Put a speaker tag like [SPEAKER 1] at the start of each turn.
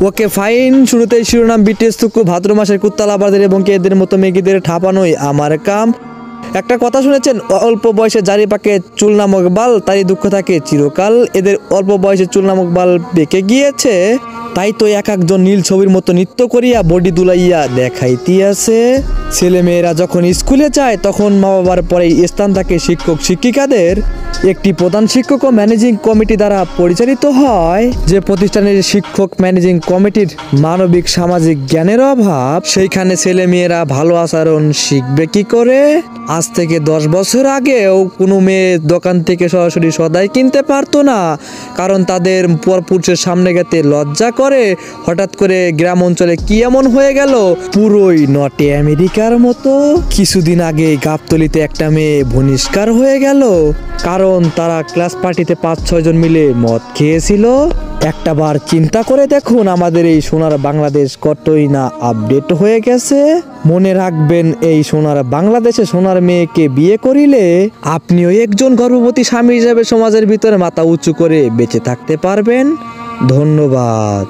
[SPEAKER 1] Okay fine. শুরুতেই শিরোনাম, BTS থুকু ভাদ্র মাসের কুত্তালাবাদের এবং এদের মতো মেগিদের ঠাপানোই আমার কাম। একটা কথা শুনেছেন, অল্প বয়সে যারি পাকে চুল নামক বাল, তারই দুঃখ থাকে চিরকাল। এদের অল্প বয়সে চুল নামক বাল বেঁকে গিয়েছে, তাই তো এক একজন নীল ছবির মতো নৃত্য করিয়া বডি দুলাইয়া দেখাইতে আছে। ছেলে মেয়েরা যখন স্কুলে যায় তখন মা বাবার পরে স্থান থাকে শিক্ষক শিক্ষিকাদের। একটি প্রধান শিক্ষক ও ম্যানেজিং কমিটি দ্বারা পরিচালিত হয়। যে প্রতিষ্ঠানের শিক্ষক ম্যানেজিং কমিটির মানবিক সামাজিক জ্ঞানের অভাব, সেইখানে ছেলে মেয়েরা ভালো আচরণ শিখবে কি করে? আজ থেকে 10 বছর আগেও কোনো মেয়ে দোকান থেকে সরাসরি সদাই কিনতে পারতো না, কারণ তাদের পরপুরুষের সামনে গেতে লজ্জা করে। হঠাৎ করে গ্রাম অঞ্চলে কি এমন হয়ে গেল? পুরোই নটে আমেরিকার মতো। কিছুদিন আগে গাবতলিতে একটা মেয়ে বহিষ্কার হয়ে গেল, কারণ তারা ক্লাস পার্টিতে 5-6 জন মিলে মদ খেয়েছিল। একটা বার চিন্তা করে দেখুন, আমাদের এই সোনার বাংলাদেশ কতই না আপডেট হয়ে গেছে। মনে রাখবেন, এই সোনার বাংলাদেশে সোনার মেয়েকে বিয়ে করিলে আপনিও একজন গর্ভবতী স্বামী হিসেবে সমাজের ভিতরে মাথা উঁচু করে বেঁচে থাকতে পারবেন। ধন্যবাদ।